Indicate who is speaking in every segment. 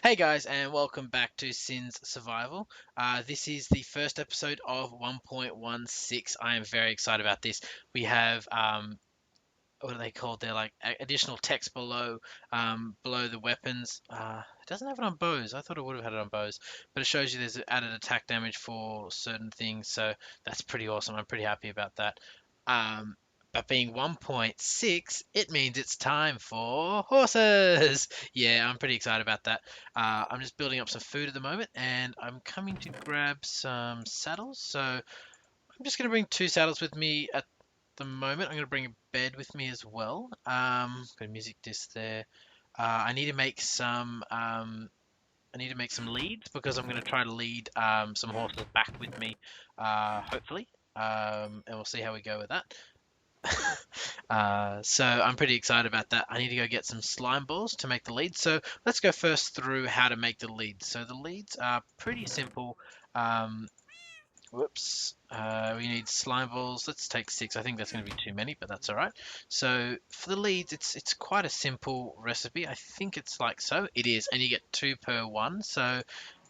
Speaker 1: Hey guys, and welcome back to Sin's Survival. This is the first episode of 1.16. I am very excited about this. We have what are they called? They're like additional text below the weapons. It doesn't have it on bows. I thought it would have had it on bows, but it shows you there's added attack damage for certain things. So that's pretty awesome. I'm pretty happy about that. Um, but being 1.6, it means it's time for horses. Yeah, I'm pretty excited about that. I'm just building up some food at the moment, and I'm coming to grab some saddles. So I'm just going to bring two saddles with me at the moment. I'm going to bring a bed with me as well. Got a music disc there. I need to make some. I need to make some leads because I'm going to try to lead some horses back with me, hopefully. And we'll see how we go with that. So I'm pretty excited about that. I need to go get some slime balls to make the leads. So let's go first through how to make the leads. So the leads are pretty simple. Um, Whoops. We need slime balls. Let's take 6. I think that's going to be too many, but that's all right. So for the leads, it's quite a simple recipe. I think it's like so. It is, and you get 2 per one. So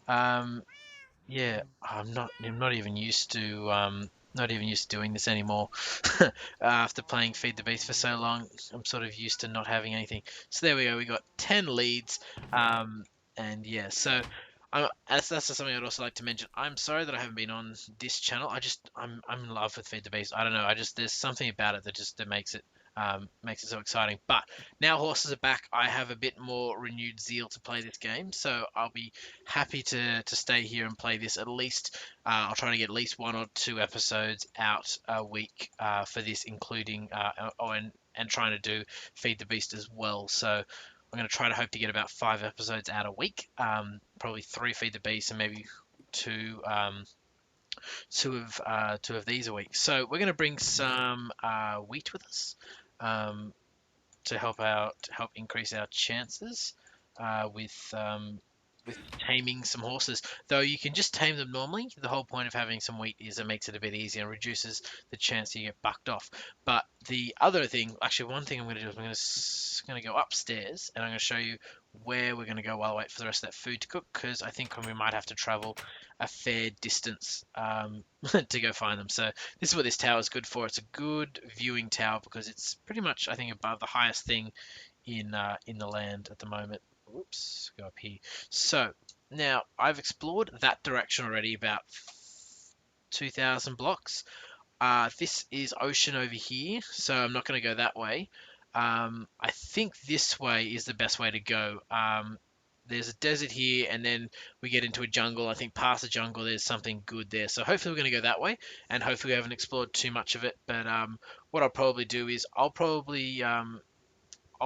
Speaker 1: um, yeah, I'm not even used to not even used to doing this anymore. After playing Feed the Beast for so long, I'm sort of used to not having anything. So there we go. We got 10 leads. And yeah, so that's just something I'd also like to mention. I'm sorry that I haven't been on this channel. I'm in love with Feed the Beast. I don't know. There's something about it that makes it so exciting. But now horses are back, I have a bit more renewed zeal to play this game. So I'll be happy to stay here and play this at least. I'll try to get at least 1 or 2 episodes out a week for this, including and trying to do Feed the Beast as well. So I'm going to try to hope to get about 5 episodes out a week. Probably 3 Feed the Beast and maybe two two of these a week. So we're going to bring some wheat with us um, to help increase our chances with taming some horses. Though you can just tame them normally. The whole point of having some wheat is it makes it a bit easier and reduces the chance you get bucked off. But the other thing, actually, one thing I'm going to do is I'm going to go upstairs and I'm going to show you where we're going to go while I wait for the rest of that food to cook, because I think we might have to travel a fair distance to go find them. So this is what this tower is good for. It's a good viewing tower because it's pretty much, I think, above the highest thing in the land at the moment. Whoops, go up here. So now I've explored that direction already about 2,000 blocks. This is ocean over here, so I'm not going to go that way. I think this way is the best way to go. There's a desert here, and then we get into a jungle. I think past the jungle, there's something good there. So hopefully we're going to go that way, and hopefully we haven't explored too much of it. But what I'll probably do is I'll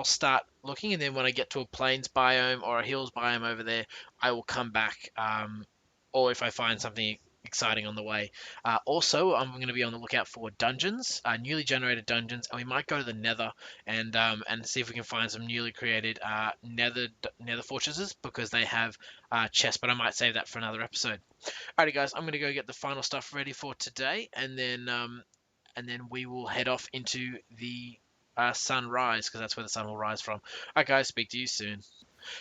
Speaker 1: start looking, and then when I get to a plains biome or a hills biome over there, I will come back. Or if I find something exciting on the way. Also, I'm going to be on the lookout for dungeons, newly generated dungeons, and we might go to the Nether and see if we can find some newly created Nether fortresses because they have chests. But I might save that for another episode. Alrighty, guys, I'm going to go get the final stuff ready for today, and then we will head off into the sunrise because that's where the sun will rise from. Alright, guys, speak to you soon.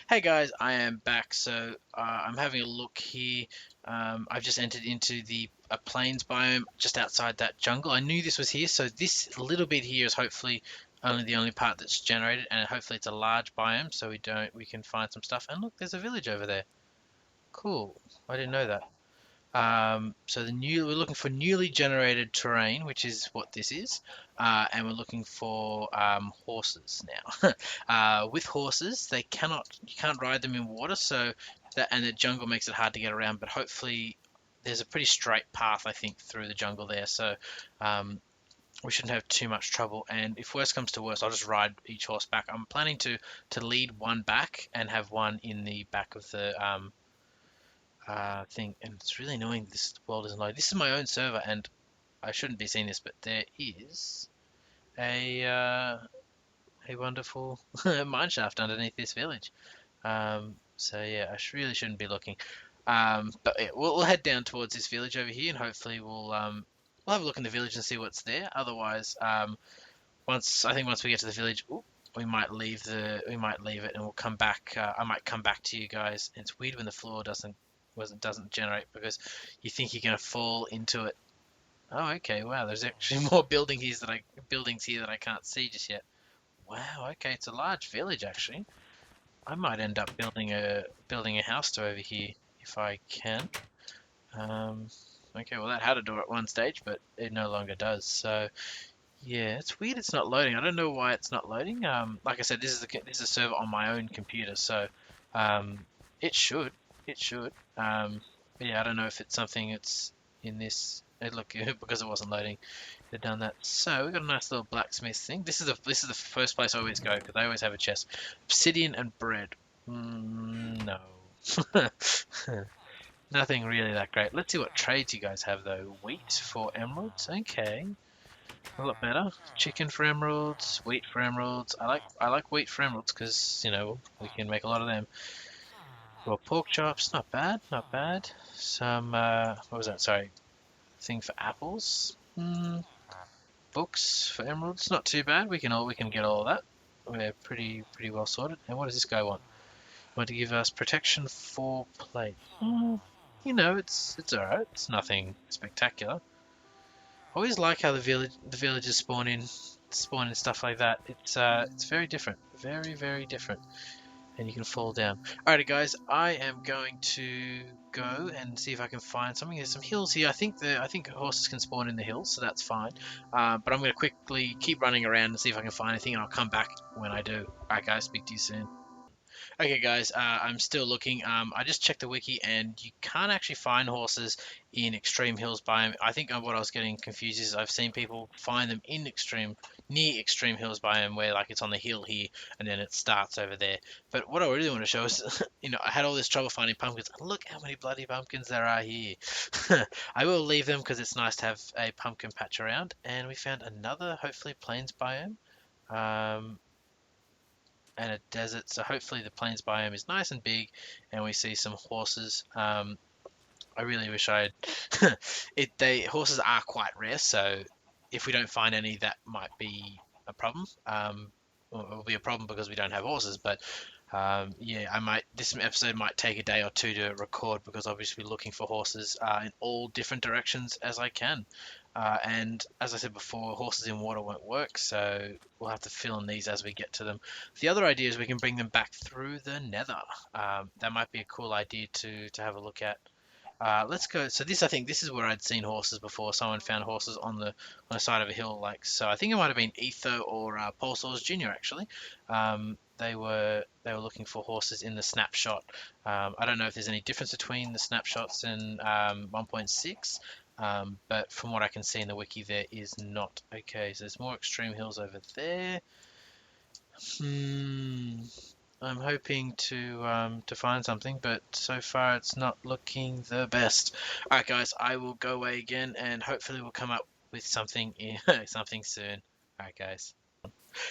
Speaker 1: Hey guys, I am back. So I'm having a look here. I've just entered into the plains biome just outside that jungle. I knew this was here, so this little bit here is hopefully only the only part that's generated, and hopefully it's a large biome, so we can find some stuff. And look, there's a village over there. Cool. I didn't know that. So we're looking for newly generated terrain, which is what this is, and we're looking for horses now. With horses, you can't ride them in water, and the jungle makes it hard to get around. But hopefully, there's a pretty straight path, I think, through the jungle there, so we shouldn't have too much trouble. And if worse comes to worse, I'll just ride each horse back. I'm planning to lead one back and have one in the back of the thing, and it's really annoying this world isn't loaded. This is my own server, and I shouldn't be seeing this, but there is a wonderful mine shaft underneath this village. So yeah, really shouldn't be looking. But yeah, we'll head down towards this village over here, and hopefully we'll have a look in the village and see what's there. Otherwise, once we get to the village, we might leave it and we'll come back. I might come back to you guys. It's weird when the floor doesn't generate because you think you're gonna fall into it. Oh, okay. Wow, there's actually more buildings here that I can't see just yet. Wow. Okay, it's a large village actually. I might end up building a house to over here if I can. Um, okay, well that had a door at one stage, but it no longer does. So yeah, it's weird. It's not loading. I don't know why it's not loading. Like I said, this is a server on my own computer, so um, it should it should. But yeah, I don't know if it's something that's in this. Look, because it wasn't loading, they've done that. So we got a nice little blacksmith thing. This is the first place I always go because I always have a chest. Obsidian and bread. No. Nothing really that great. Let's see what trades you guys have though. Wheat for emeralds. Okay. A lot better. Chicken for emeralds, wheat for emeralds. I like wheat for emeralds because we can make a lot of them. Well, pork chops, not bad, not bad. Some what was that? Sorry, thing for apples. Books for emeralds, not too bad. We can get all of that. We're pretty well sorted. And what does this guy want? Want to give us protection for plate? It's alright. It's nothing spectacular. I always like how the villagers spawn in stuff like that. It's very different, very different, and you can fall down. Alrighty, guys, I am going to go and see if I can find something. There's some hills here. I think horses can spawn in the hills, so that's fine. But I'm going to quickly keep running around and see if I can find anything, and I'll come back when I do. Alright, guys, speak to you soon. Okay, guys, I'm still looking. I just checked the wiki, and you can't actually find horses in Extreme Hills biome. I think what I was getting confused is I've seen people find them near Extreme Hills biome, where like it's on the hill here, and then it starts over there. But what I really want to show is, I had all this trouble finding pumpkins. Look how many bloody pumpkins there are here. I will leave them because it's nice to have a pumpkin patch around, and we found another, hopefully, plains biome. And a desert. So hopefully the plains biome is nice and big, and we see some horses. I really wish I'd. Horses are quite rare, so if we don't find any, that might be a problem. Well, it will be a problem because we don't have horses. But yeah, This episode might take a day or two to record because obviously looking for horses in all different directions as I can. And as I said before, horses in water won't work, so we'll have to fill in these as we get to them. The other idea is we can bring them back through the nether. That might be a cool idea to have a look at. Let's go. So I think this is where I'd seen horses before. Someone found horses on the side of a hill, like so. I think it might have been Etho or Paul Saws Jr. actually. They were looking for horses in the snapshot. I don't know if there's any difference between the snapshots and 1.6. But from what I can see in the wiki, there is not. Okay, so there's more extreme hills over there. I'm hoping to find something, but so far it's not looking the best. All right, guys, I will go away again, and hopefully we'll come up with something something soon. All right, guys.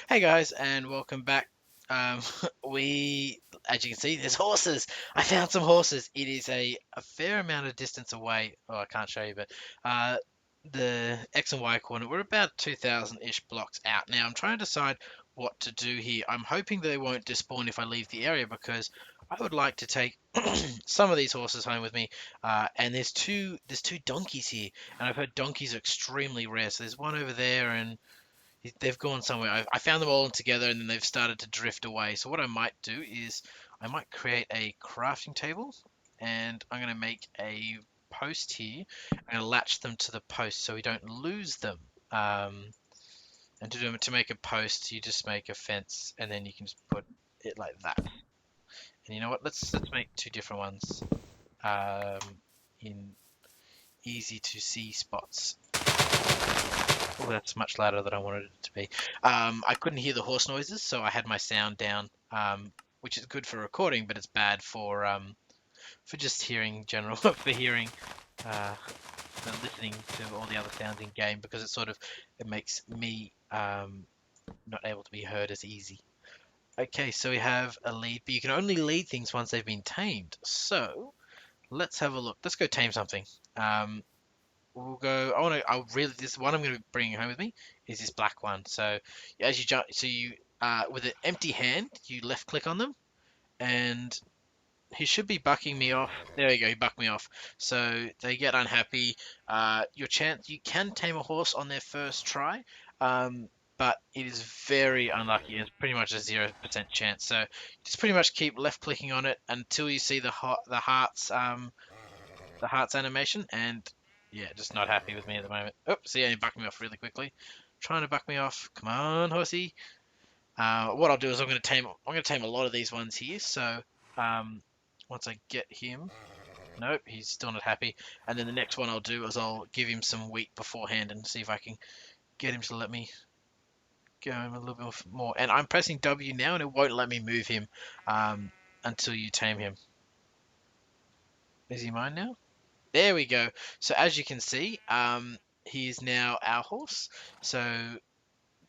Speaker 1: Hey guys, and welcome back. As you can see, there's horses. I found some horses. It is a fair amount of distance away. Oh, I can't show you, but the X and Y coordinate, we're about 2,000-ish blocks out. Now, I'm trying to decide what to do here. I'm hoping they won't despawn if I leave the area because I would like to take some of these horses home with me. And there's two donkeys here, and I've heard donkeys are extremely rare. So there's one over there, and they've gone somewhere. I found them all together and then they've started to drift away. So what I might do is I might create a crafting table and I'm going to make a post here. I'm going to latch them to the post so we don't lose them. And to make a post, you just make a fence and then you can just put it like that. And you know what? Let's make two different ones in easy to see spots. Oh, that's much louder than I wanted it to be. I couldn't hear the horse noises, so I had my sound down, which is good for recording, but it's bad for just hearing for hearing and listening to all the other sounds in game because it makes me not able to be heard as easy. Okay, so we have a lead, but you can only lead things once they've been tamed. So let's have a look. Let's go tame something. We'll go. This one I'm going to be bringing home with me is this black one. So as you jump, with an empty hand, you left click on them, and he should be bucking me off. There we go, he bucked me off. So they get unhappy. Your chance, you can tame a horse on their first try, but it is very unlucky. It's pretty much a 0% chance. So just pretty much keep left clicking on it until you see the hearts animation, and yeah, just not happy with me at the moment. Oh, see, he bucked me off really quickly. Trying to buck me off. Come on, horsey. What I'll do is I'm gonna tame a lot of these ones here. So once I get him, nope, he's still not happy. And then the next one I'll do is I'll give him some wheat beforehand and see if I can get him to let me go him a little bit more. And I'm pressing W now, and it won't let me move him until you tame him. Is he mine now? There we go. So as you can see, he is now our horse. So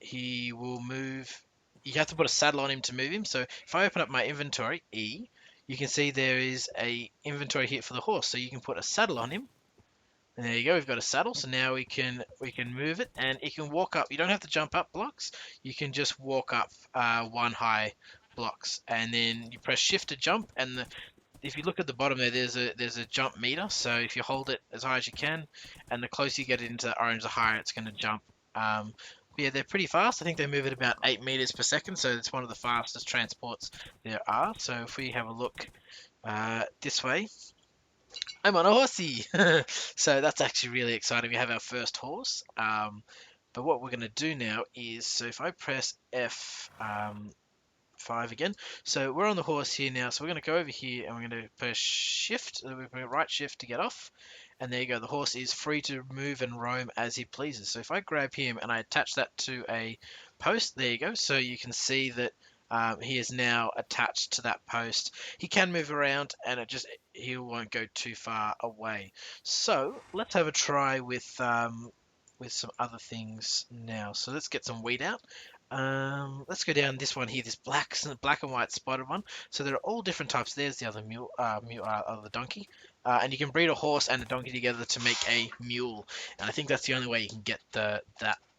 Speaker 1: he will move. You have to put a saddle on him to move him. So if I open up my inventory, E, you can see there is a inventory here for the horse. So you can put a saddle on him. And there you go, we've got a saddle. So now we can move it, and it can walk up. You don't have to jump up blocks. You can just walk up one high blocks, and then you press shift to jump. And if you look at the bottom there's a jump meter. So if you hold it as high as you can, and the closer you get it into the orange, the higher it's going to jump. Yeah, they're pretty fast. I think they move at about 8 meters per second, so it's one of the fastest transports there are. So if we have a look this way, I'm on a horsey. So that's actually really exciting. We have our first horse. But what we're going to do now is, so if I press F5 again, so we're on the horse here now. So we're going to go over here and we're going to press shift, we're going to right shift to get off. And there you go, the horse is free to move and roam as he pleases. So if I grab him and I attach that to a post, there you go. So you can see that he is now attached to that post. He can move around, and he won't go too far away. So let's have a try with some other things now. So let's get some wheat out. Let's go down this one here, this black and white spotted one. So there are all different types. There's the other other donkey. And you can breed a horse and a donkey together to make a mule. And I think that's the only way you can get that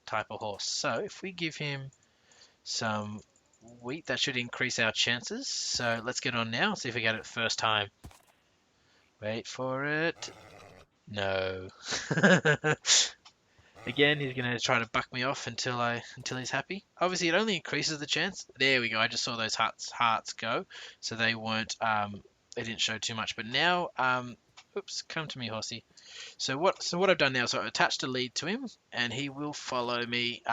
Speaker 1: type of horse. So if we give him some wheat, that should increase our chances. So let's get on now, see if we get it first time. Wait for it. No. Again, he's gonna try to buck me off until he's happy. Obviously, it only increases the chance. There we go. I just saw those hearts go, so they weren't they didn't show too much. But now, oops, come to me, horsey. So what I've done now, so I've attached a lead to him, and he will follow me.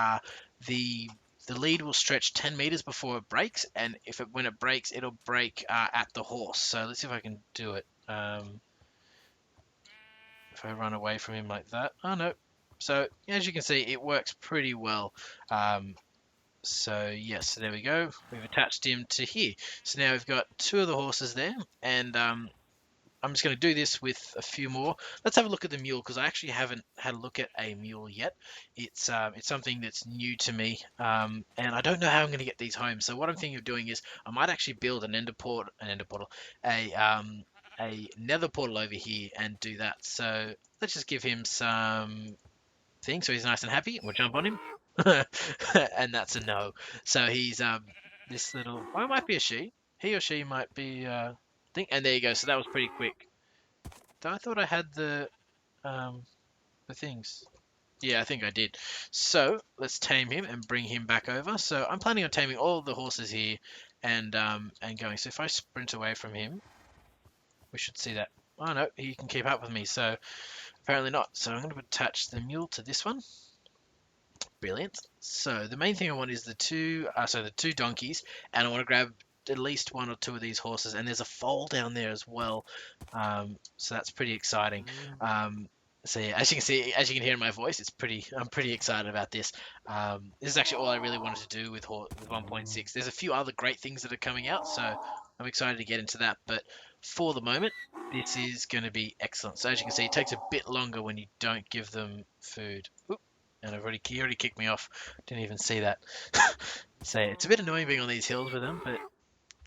Speaker 1: The lead will stretch 10 meters before it breaks, and when it breaks, it'll break at the horse. So let's see if I can do it. If I run away from him like that. Oh no. So as you can see, it works pretty well. So yes, there we go. We've attached him to here. So now we've got 2 of the horses there, and I'm just going to do this with a few more. Let's have a look at the mule, because I actually haven't had a look at a mule yet. It's something that's new to me, and I don't know how I'm going to get these home. So what I'm thinking of doing is I might actually build a nether portal, a nether portal over here and do that. So let's just give him some things so he's nice and happy. We'll jump on him, and that's a no. So he's this little. Oh, it might be a she. He or she might be. Thing, and there you go. So that was pretty quick. I thought I had the things. Yeah, I think I did. So let's tame him and bring him back over. So I'm planning on taming all of the horses here, and going. So if I sprint away from him, we should see that. Oh no, he can keep up with me. So apparently not. So I'm going to attach the mule to this one. Brilliant. So the main thing I want is the two donkeys, and I want to grab at least 1 or 2 of these horses, and there's a foal down there as well. So that's pretty exciting. So yeah, as you can hear in my voice, I'm pretty excited about this. This is actually all I really wanted to do with 1.6. There's a few other great things that are coming out, so I'm excited to get into that. But for the moment, this is going to be excellent. So as you can see, it takes a bit longer when you don't give them food. Oop, and he already kicked me off. Didn't even see that. So it's a bit annoying being on these hills with them, but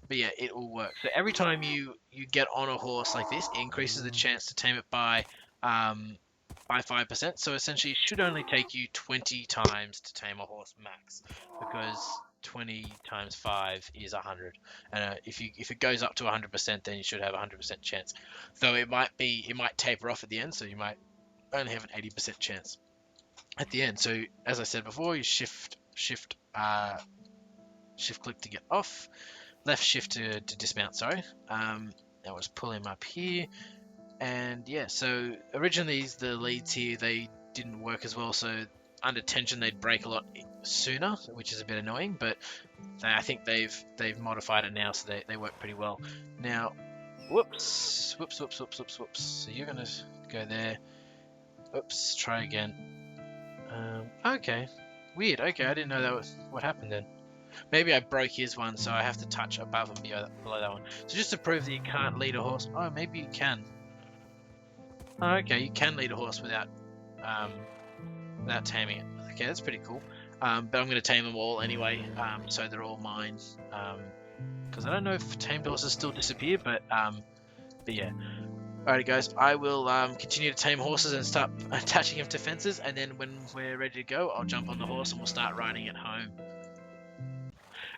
Speaker 1: yeah, it will work. So every time you get on a horse like this, it increases the chance to tame it by 5%. So essentially, it should only take you 20 times to tame a horse max, because 20 times 5 is 100, and if it goes up to 100%, then you should have a 100% chance. Though it might taper off at the end, so you might only have an 80% chance at the end. So as I said before, you shift click to get off, left shift to dismount. Sorry. I was pulling him up here, and yeah. So originally the leads here, they didn't work as well. So under tension they'd break a lot sooner, which is a bit annoying. But I think they've modified it now, so they work pretty well. Now, whoops. So you're gonna go there. Oops. Try again. Okay. Weird. Okay, I didn't know that was what happened then. Maybe I broke his one, so I have to touch above and below that one. So just to prove that you can't lead a horse. Oh, maybe you can. Oh, okay, you can lead a horse without taming it. Okay, that's pretty cool. But I'm going to tame them all anyway, so they're all mine. Because I don't know if tamed horses still disappear, but yeah. Alrighty guys, I will continue to tame horses and start attaching them to fences, and then when we're ready to go, I'll jump on the horse and we'll start riding it home.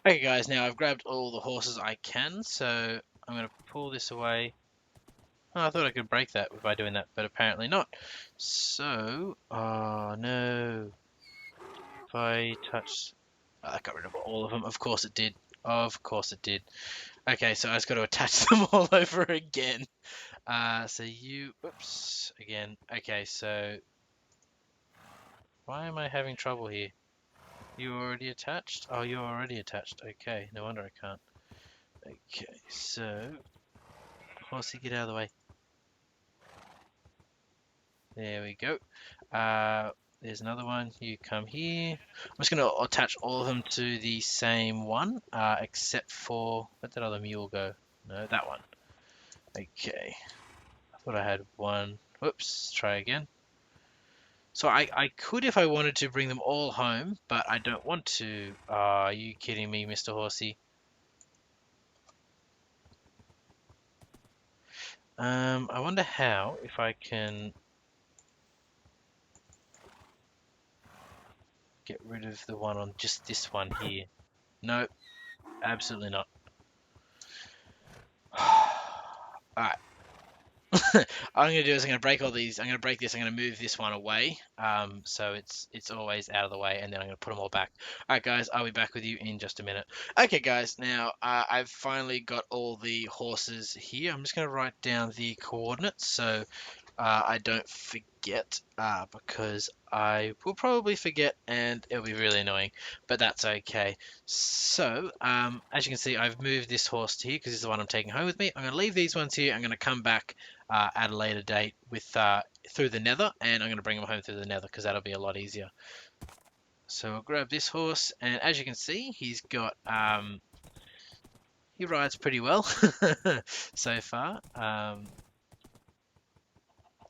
Speaker 1: Okay guys, now I've grabbed all the horses I can, so I'm going to pull this away. Oh, I thought I could break that by doing that, but apparently not. So, oh no. If I touch... Oh, that got rid of all of them. Of course it did. Of course it did. Okay, so I just got to attach them all over again. So you... Oops. Again. Okay, so... Why am I having trouble here? You already attached? Oh, you're already attached. Okay, no wonder I can't. Okay, so... Horsey, get out of the way. There we go. There's another one. You come here. I'm just going to attach all of them to the same one, except for... Where'd that other mule go? No, that one. Okay. I thought I had one. Whoops, try again. So I could, if I wanted to, bring them all home, but I don't want to. Are you kidding me, Mr. Horsey? I wonder how, if I can get rid of the one on just this one here. Nope, absolutely not. Alright. I'm going to do is I'm going to break all these. I'm going to break this. I'm going to move this one away, so it's always out of the way, and then I'm going to put them all back. All right, guys, I'll be back with you in just a minute. Okay, guys, now I've finally got all the horses here. I'm just going to write down the coordinates so I don't forget, because I will probably forget and it'll be really annoying, but that's okay. So, as you can see, I've moved this horse to here because this is the one I'm taking home with me. I'm going to leave these ones here. I'm going to come back at a later date with through the nether, and I'm going to bring them home through the nether because that'll be a lot easier. So I'll grab this horse, and as you can see, he's got he rides pretty well so far.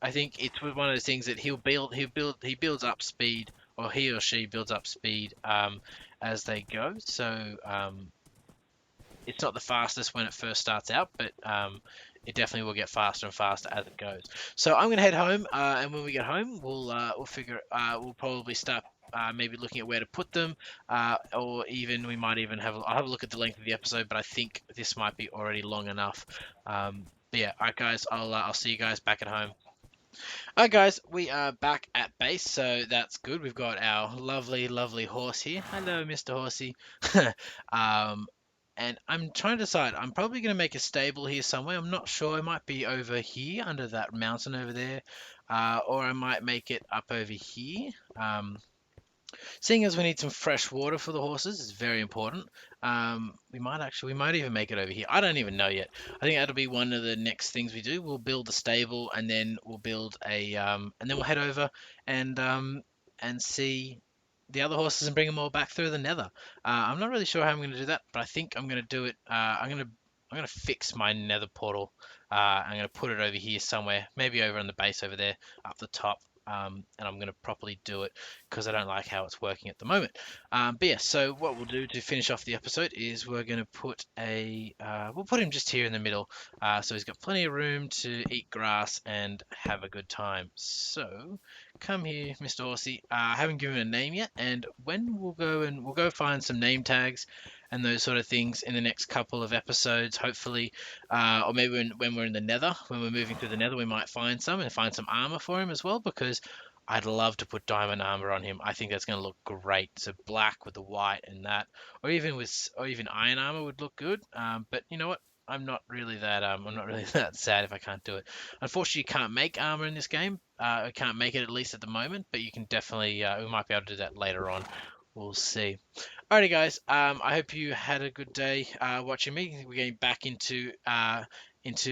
Speaker 1: I think it's one of those things that he builds up speed, or he or she builds up speed as they go. So it's not the fastest when it first starts out, but it definitely will get faster and faster as it goes. So I'm gonna head home, and when we get home, we'll figure we'll probably start maybe looking at where to put them, or even we might even I'll have a look at the length of the episode, but I think this might be already long enough. But yeah, alright guys, I'll see you guys back at home. Alright guys, we are back at base, so that's good. We've got our lovely, lovely horse here. Hello, Mr. Horsey. And I'm trying to decide. I'm probably going to make a stable here somewhere. I'm not sure. It might be over here, under that mountain over there. Or I might make it up over here. Seeing as we need some fresh water for the horses is very important. We might even make it over here. I don't even know yet. I think that'll be one of the next things we do. We'll build a stable, and then we'll build and then we'll head over and see the other horses and bring them all back through the nether. I'm not really sure how I'm going to do that, but I think I'm going to do it. I'm going to fix my nether portal. I'm going to put it over here somewhere, maybe over on the base over there, up the top. And I'm going to properly do it because I don't like how it's working at the moment. But yeah, so what we'll do to finish off the episode is we're going to put we'll put him just here in the middle, so he's got plenty of room to eat grass and have a good time. So come here, Mr. Horsey. I haven't given him a name yet, and when we'll go find some name tags and those sort of things in the next couple of episodes, hopefully, or maybe when we're in the Nether, when we're moving through the Nether, we might find some and find some armor for him as well, because I'd love to put diamond armor on him. I think that's going to look great. So black with the white and that, or even iron armor would look good. But you know what? I'm not really that sad if I can't do it. Unfortunately, you can't make armor in this game. I can't make it at least at the moment, but you can definitely. We might be able to do that later on. We'll see. Alrighty, guys. I hope you had a good day watching me. We're getting back into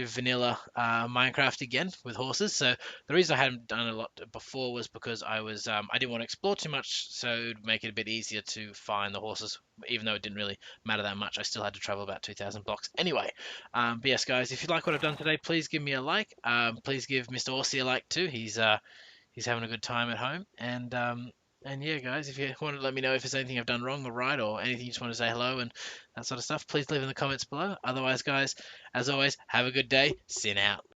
Speaker 1: vanilla Minecraft again with horses. So the reason I hadn't done a lot before was because I didn't want to explore too much, so it would make it a bit easier to find the horses. Even though it didn't really matter that much, I still had to travel about 2,000 blocks anyway. But yes, guys, if you like what I've done today, please give me a like. Please give Mr. Orsi a like too. He's having a good time at home. And yeah, guys, if you want to let me know if there's anything I've done wrong or right, or anything you just want to say hello and that sort of stuff, please leave in the comments below. Otherwise, guys, as always, have a good day. Sin out.